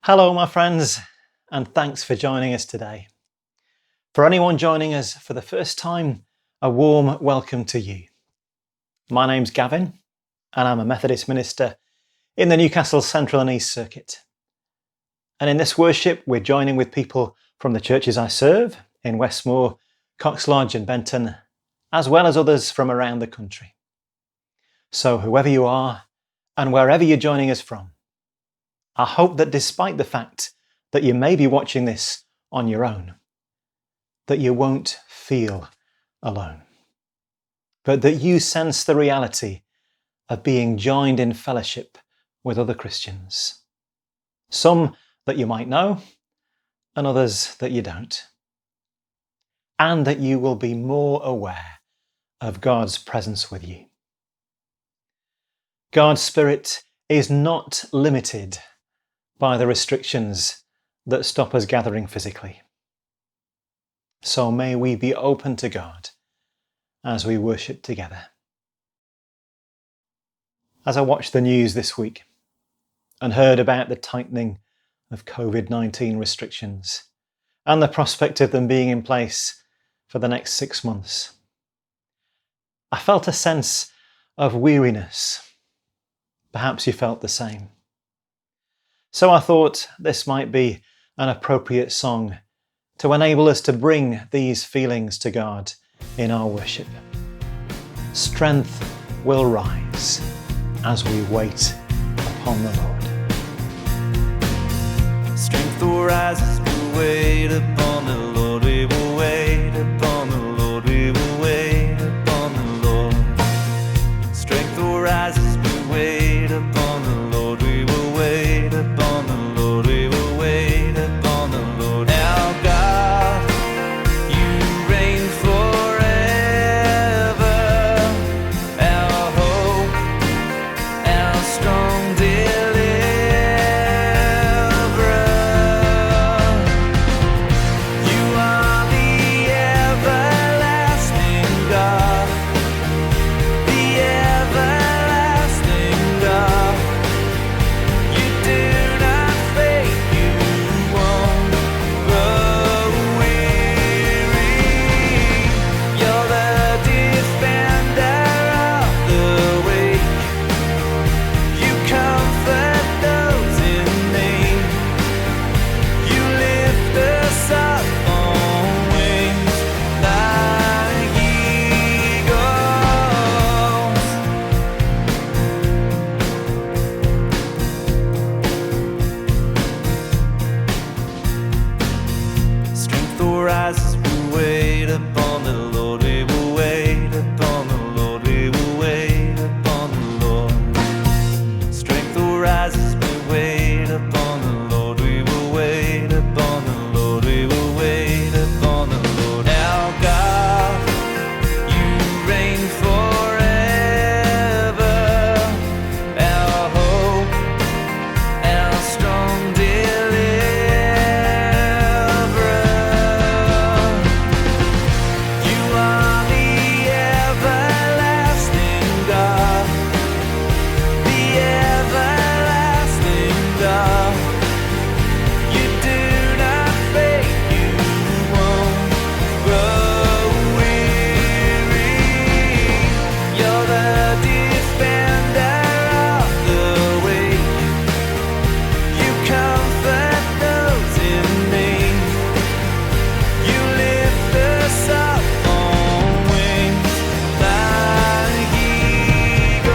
Hello, my friends, and thanks for joining us today. For anyone joining us for the first time, a warm welcome to you. My name's Gavin, and I'm a Methodist minister in the Newcastle Central and East Circuit. And in this worship, we're joining with people from the churches I serve in Westmoor, Cox Lodge and Benton, as well as others from around the country. So whoever you are, and wherever you're joining us from, I hope that despite the fact that you may be watching this on your own, that you won't feel alone, but that you sense the reality of being joined in fellowship with other Christians. Some that you might know, and others that you don't. And that you will be more aware of God's presence with you. God's Spirit is not limited by the restrictions that stop us gathering physically. So may we be open to God as we worship together. As I watched the news this week and heard about the tightening of COVID-19 restrictions and the prospect of them being in place for the next 6 months, I felt a sense of weariness. Perhaps you felt the same. So I thought this might be an appropriate song to enable us to bring these feelings to God in our worship. Strength will rise as we wait upon the Lord. Strength will rise as we wait upon the Lord. We will wait upon the Lord. We will wait upon the Lord. Strength will rise as we wait upon the Lord. We will wait upon the Lord. We will wait upon the Lord. Our God, you reign forever. Our hope, our strong deliverer. You are the everlasting God. The everlasting God. You do not fade, you won't grow weary. You're the defender of the weak. You comfort those in need. You lift us up on wings like eagles. Strength will rise as we wait upon the Lord. We will wait upon the Lord. We will wait upon the Lord. Strength will rise as we wait upon the Lord. We will wait upon the Lord. We will wait upon the Lord. Our God, you reign forever. Our hope, our strong deliverer. You are the everlasting God. The everlasting God. You do not fade, you won't grow weary. You're the defender of the weak. You comfort those in need. You lift us up on wings like eagles.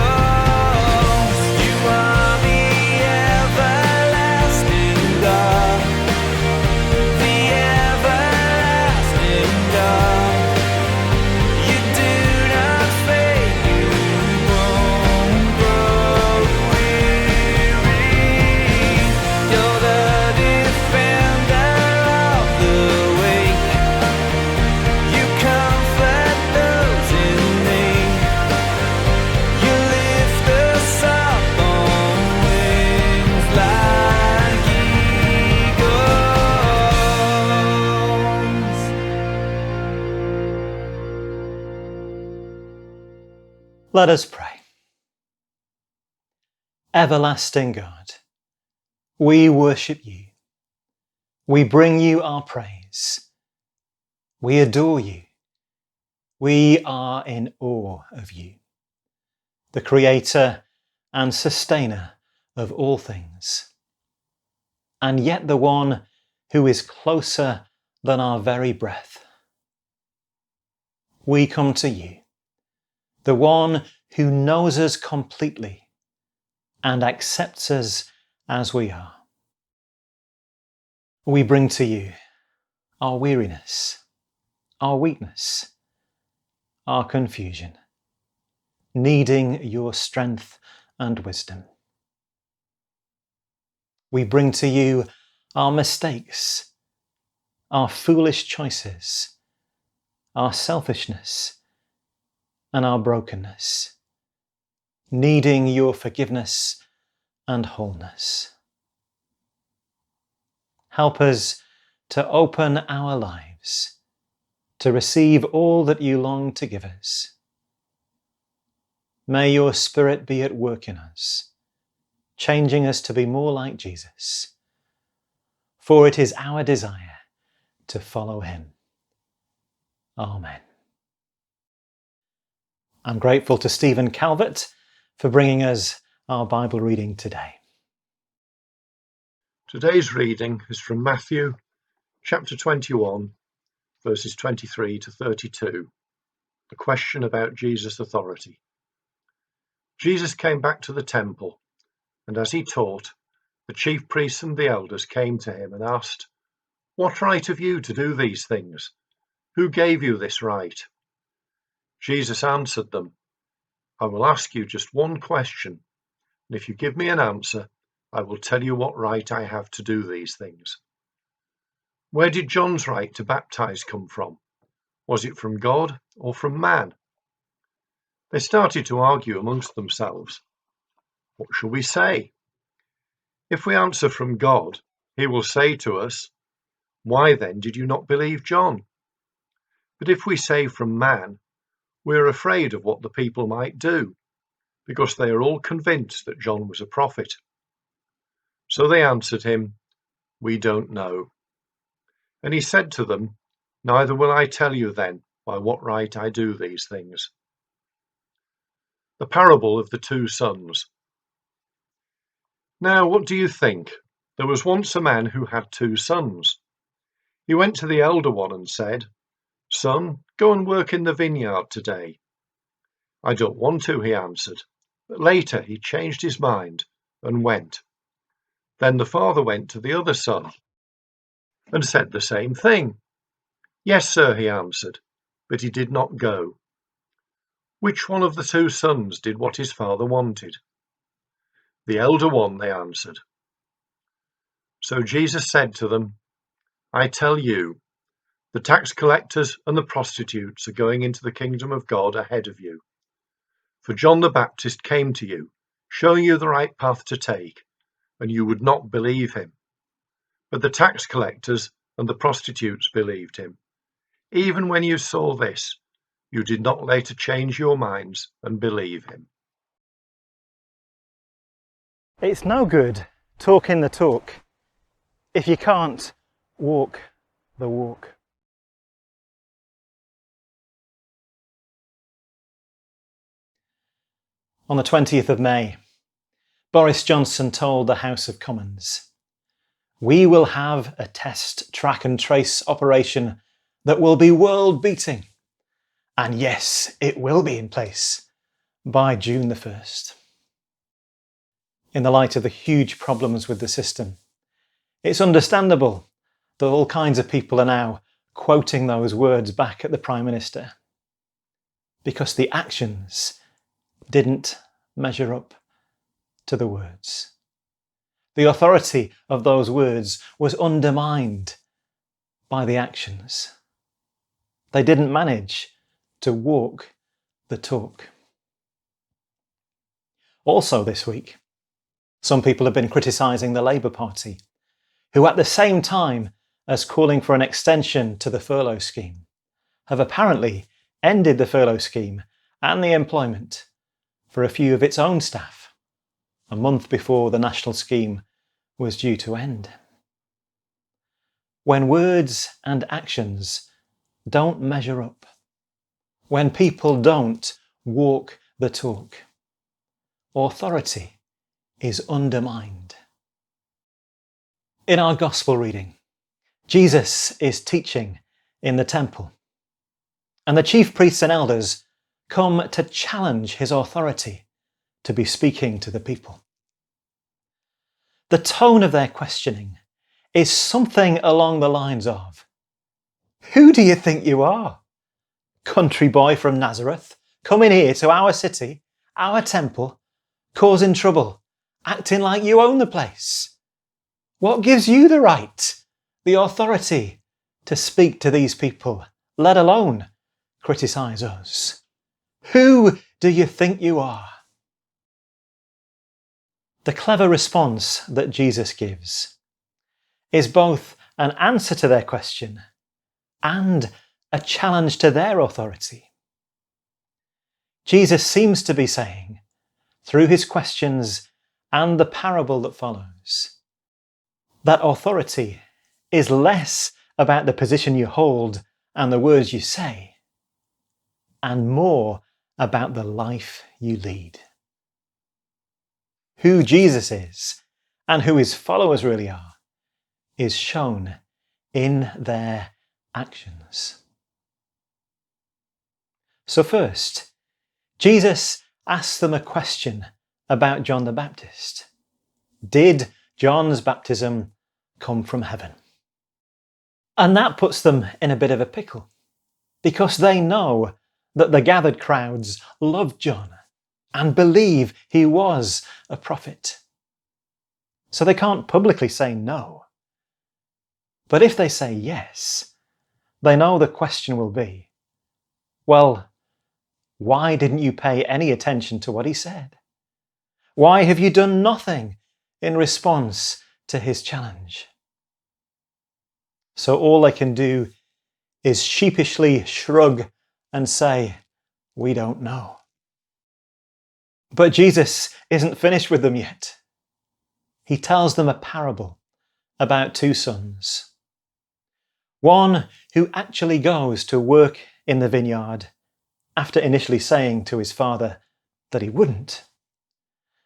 You are the everlasting God. The everlasting God. You do not fade, you won't grow weary. You're the defender of the weak. You comfort those in need. You lift us up on wings like eagles. Let us pray. Everlasting God, We worship you. We bring you our praise. We adore you. We are in awe of you, the Creator and Sustainer of all things, and yet the one who is closer than our very breath. We come to you, the one who knows us completely and accepts us as we are. We bring to you our weariness, our weakness, our confusion, needing your strength and wisdom. We bring to you our mistakes, our foolish choices, our selfishness, and our brokenness, needing your forgiveness and wholeness. Help us to open our lives to receive all that you long to give us. May your Spirit be at work in us, changing us to be more like Jesus, for it is our desire to follow him. Amen. I'm grateful to Stephen Calvert for bringing us our Bible reading today. Today's reading is from Matthew chapter 21, verses 23 to 32, a question about Jesus' authority. Jesus came back to the temple, and as he taught, the chief priests and the elders came to him and asked, "What right have you to do these things? Who gave you this right?" Jesus answered them, "I will ask you just one question, and if you give me an answer, I will tell you what right I have to do these things. Where did John's right to baptize come from? Was it from God or from man?" They started to argue amongst themselves. "What shall we say? If we answer from God, he will say to us, 'Why then did you not believe John?' But if we say from man, we are afraid of what the people might do, because they are all convinced that John was a prophet." So they answered him, "We don't know." And he said to them, "Neither will I tell you then by what right I do these things." The parable of the two sons. Now, what do you think? There was once a man who had two sons. He went to the elder one and said, "Son, go and work in the vineyard today." "I don't want to," he answered. But later he changed his mind and went. Then the father went to the other son and said the same thing. "Yes, sir," he answered, but he did not go. Which one of the two sons did what his father wanted? "The elder one," they answered. So Jesus said to them, "I tell you, the tax collectors and the prostitutes are going into the kingdom of God ahead of you. For John the Baptist came to you, showing you the right path to take, and you would not believe him. But the tax collectors and the prostitutes believed him. Even when you saw this, you did not later change your minds and believe him." It's no good talking the talk if you can't walk the walk. On the 20th of May, Boris Johnson told the House of Commons, "We will have a test track and trace operation that will be world beating. And yes, it will be in place by June the 1st. In the light of the huge problems with the system, it's understandable that all kinds of people are now quoting those words back at the Prime Minister, because the actions didn't measure up to the words. The authority of those words was undermined by the actions. They didn't manage to walk the talk. Also this week, some people have been criticising the Labour Party, who at the same time as calling for an extension to the furlough scheme, have apparently ended the furlough scheme and the employment for a few of its own staff, a month before the national scheme was due to end. When words and actions don't measure up, when people don't walk the talk, authority is undermined. In our gospel reading, Jesus is teaching in the temple, and the chief priests and elders come to challenge his authority to be speaking to the people. The tone of their questioning is something along the lines of, "Who do you think you are? Country boy from Nazareth, coming here to our city, our temple, causing trouble, acting like you own the place. What gives you the right, the authority to speak to these people, let alone criticise us? Who do you think you are?" The clever response that Jesus gives is both an answer to their question and a challenge to their authority. Jesus seems to be saying, through his questions and the parable that follows, that authority is less about the position you hold and the words you say, and more about the life you lead. Who Jesus is and who his followers really are is shown in their actions. So first, Jesus asks them a question about John the Baptist. Did John's baptism come from heaven? And that puts them in a bit of a pickle, because they know that the gathered crowds loved John and believe he was a prophet. So they can't publicly say no. But if they say yes, they know the question will be, well, why didn't you pay any attention to what he said? Why have you done nothing in response to his challenge? So all they can do is sheepishly shrug and say, we don't know. But Jesus isn't finished with them yet. He tells them a parable about two sons. One who actually goes to work in the vineyard after initially saying to his father that he wouldn't.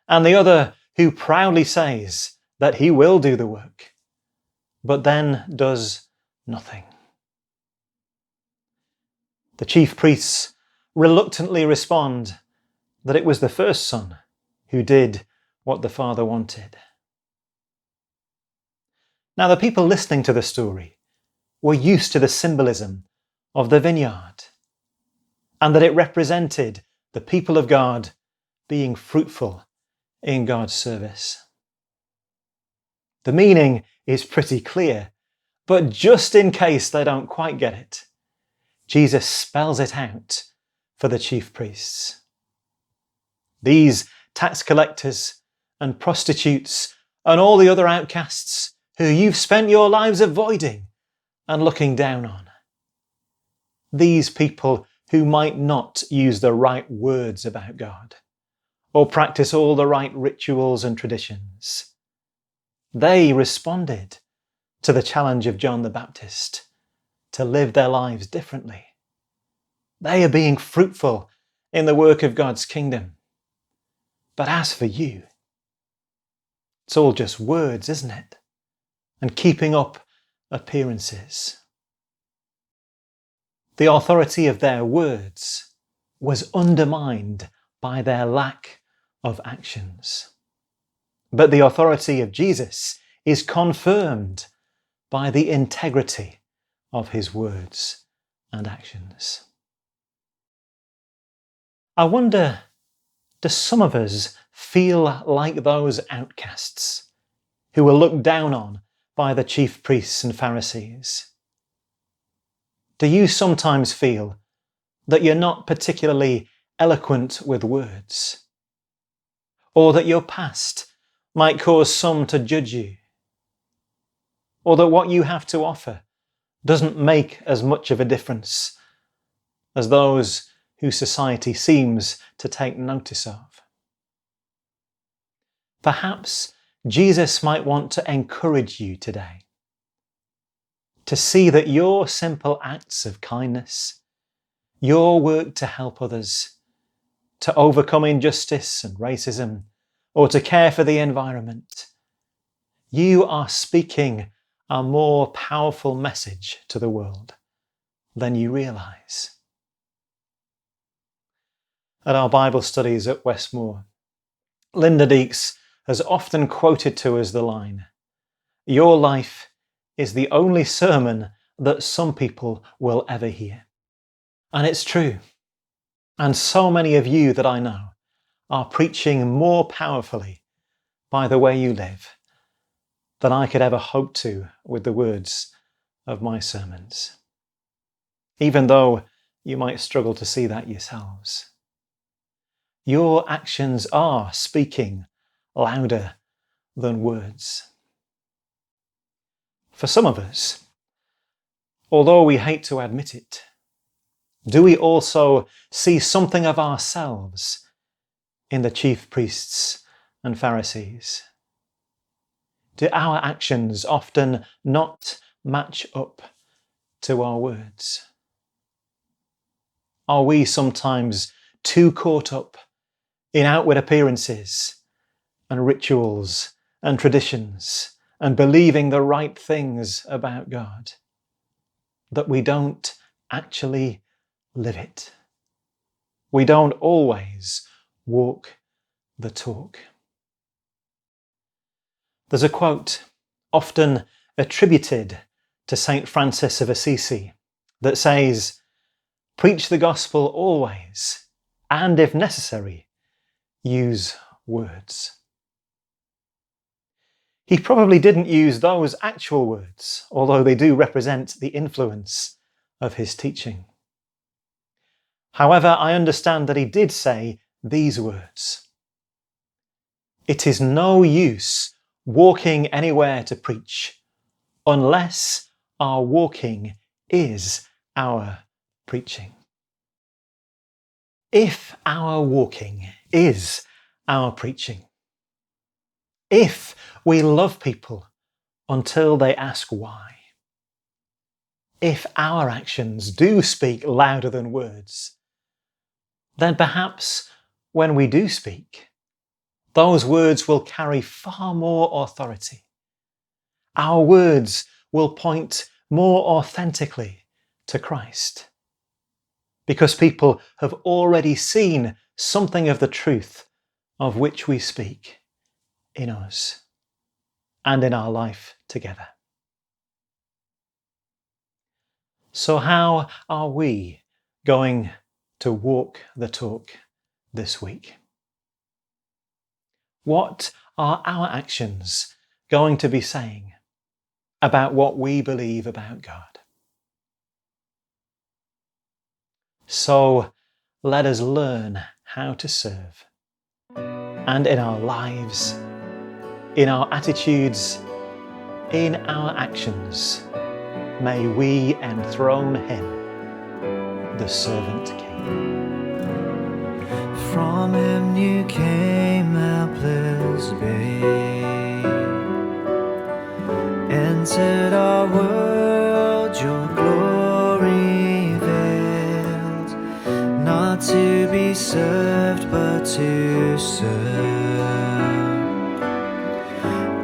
And the other who proudly says that he will do the work, but then does nothing. The chief priests reluctantly respond that it was the first son who did what the father wanted. Now, the people listening to the story were used to the symbolism of the vineyard, and that it represented the people of God being fruitful in God's service. The meaning is pretty clear, but just in case they don't quite get it, Jesus spells it out for the chief priests. These tax collectors and prostitutes and all the other outcasts who you've spent your lives avoiding and looking down on. These people who might not use the right words about God or practice all the right rituals and traditions. They responded to the challenge of John the Baptist to live their lives differently. They are being fruitful in the work of God's kingdom. But as for you, it's all just words, isn't it? And keeping up appearances. The authority of their words was undermined by their lack of actions. But the authority of Jesus is confirmed by the integrity of his words and actions. I wonder, do some of us feel like those outcasts who were looked down on by the chief priests and Pharisees? Do you sometimes feel that you're not particularly eloquent with words? Or that your past might cause some to judge you? Or that what you have to offer doesn't make as much of a difference as those who society seems to take notice of? Perhaps Jesus might want to encourage you today to see that your simple acts of kindness, your work to help others, to overcome injustice and racism, or to care for the environment, you are speaking a more powerful message to the world than you realise. At our Bible studies at Westmoor, Linda Deeks has often quoted to us the line, "Your life is the only sermon that some people will ever hear." And it's true. And so many of you that I know are preaching more powerfully by the way you live than I could ever hope to with the words of my sermons, even though you might struggle to see that yourselves. Your actions are speaking louder than words. For some of us, although we hate to admit it, do we also see something of ourselves in the chief priests and Pharisees? Do our actions often not match up to our words? Are we sometimes too caught up in outward appearances and rituals and traditions and believing the right things about God that we don't actually live it? We don't always walk the talk. There's a quote often attributed to St. Francis of Assisi that says, "Preach the gospel always, and if necessary, use words." He probably didn't use those actual words, although they do represent the influence of his teaching. However, I understand that he did say these words: "It is no use walking anywhere to preach unless our walking is our preaching." If our walking is our preaching, if we love people until they ask why, if our actions do speak louder than words, then perhaps when we do speak, those words will carry far more authority. Our words will point more authentically to Christ, because people have already seen something of the truth of which we speak in us and in our life together. So how are we going to walk the talk this week? What are our actions going to be saying about what we believe about God? So let us learn how to serve, and in our lives, in our attitudes, in our actions, may we enthrone him, the servant king. From him you came, helpless babe, entered our world, your glory veiled, not to be served but to serve,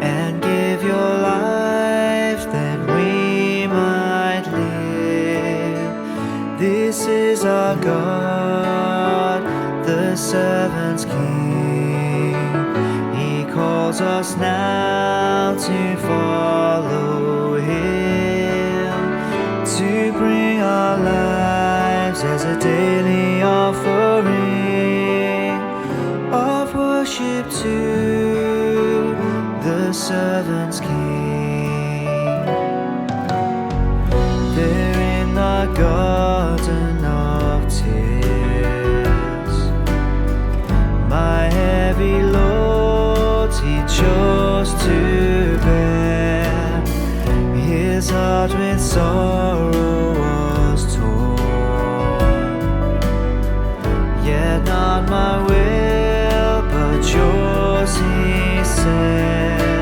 and give your life that we might live. This is our God, the servant's king. He calls us now to follow him, to bring our lives as a daily offering of worship to the servant's king. There in the garden of tears, my heavy load he chose to bear. His heart with sorrow was torn, yet not my will but yours, he said.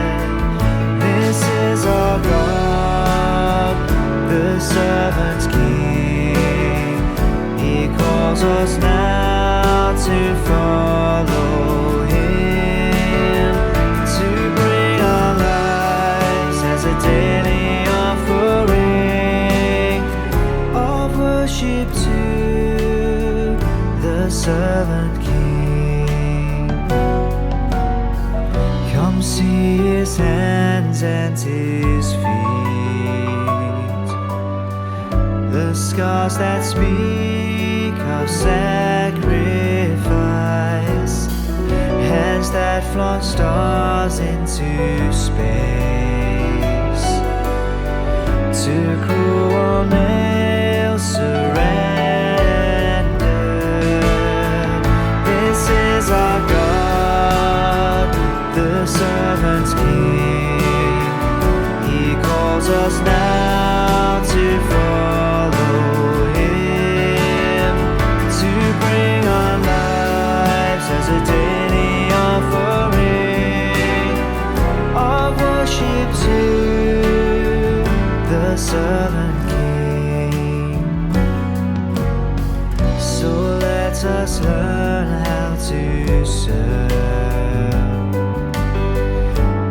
and his feet, the scars that speak of sacrifice, hands that flaunt stars into space, to cruel nails surrender. This is our God, the servant's King. He calls us now to follow him, to bring our lives as a daily offering of worship to the servant King. So let us learn how to serve,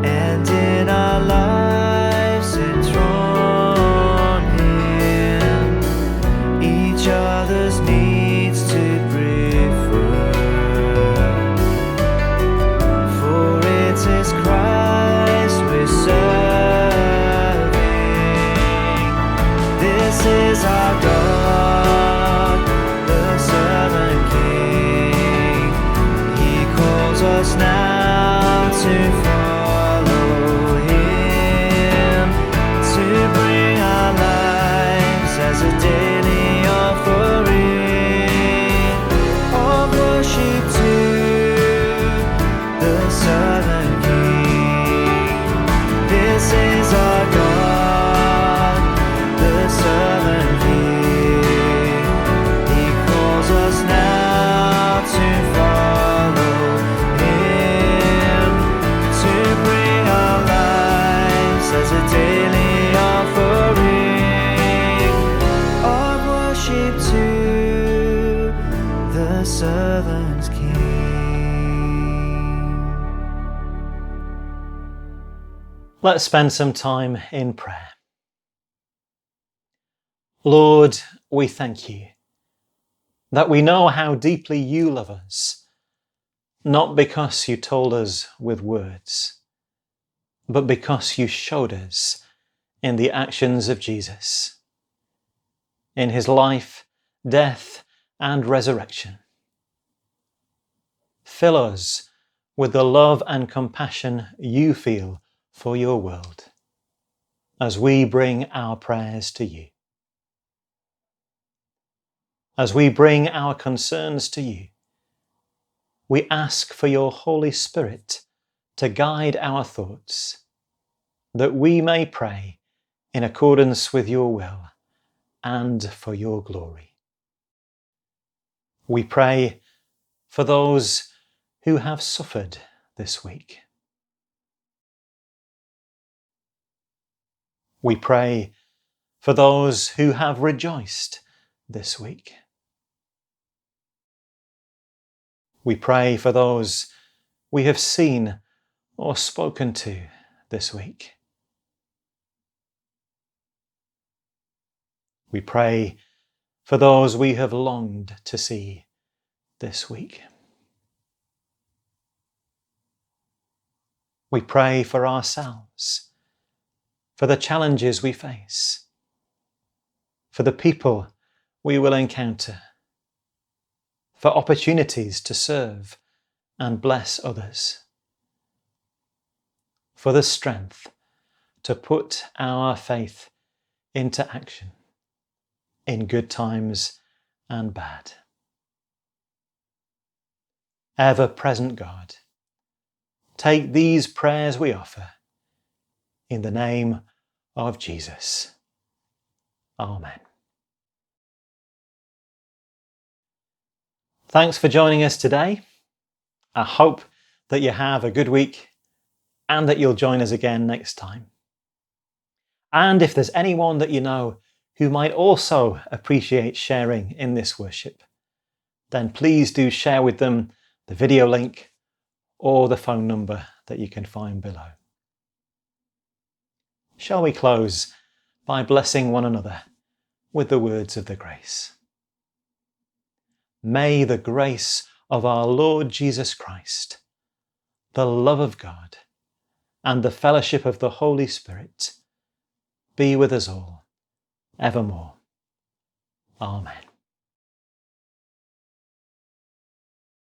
and in our lives enthrone him, each other's needs to prefer, for it is Christ we're serving. This is our God, the servant King. He calls us now to follow him, to bring our lives as a daily offering of worship to the servant King. This is our God, the servant King. He calls us now to follow him, to bring our lives as a daily offering of worship to the servant King. Let's spend some time in prayer. Lord, we thank you that we know how deeply you love us, not because you told us with words, but because you showed us in the actions of Jesus, in his life, death, and resurrection. Fill us with the love and compassion you feel for your world as we bring our prayers to you. As we bring our concerns to you, we ask for your Holy Spirit to guide our thoughts, that we may pray in accordance with your will and for your glory. We pray for those who have suffered this week. We pray for those who have rejoiced this week. We pray for those we have seen or spoken to this week. We pray for those we have longed to see this week. We pray for ourselves, for the challenges we face, for the people we will encounter, for opportunities to serve and bless others, for the strength to put our faith into action in good times and bad. Ever-present God, take these prayers we offer in the name of Jesus. Amen. Thanks for joining us today. I hope that you have a good week and that you'll join us again next time. And if there's anyone that you know who might also appreciate sharing in this worship, then please do share with them the video link or the phone number that you can find below. Shall we close by blessing one another with the words of the grace? May the grace of our Lord Jesus Christ, the love of God, and the fellowship of the Holy Spirit be with us all, evermore. Amen.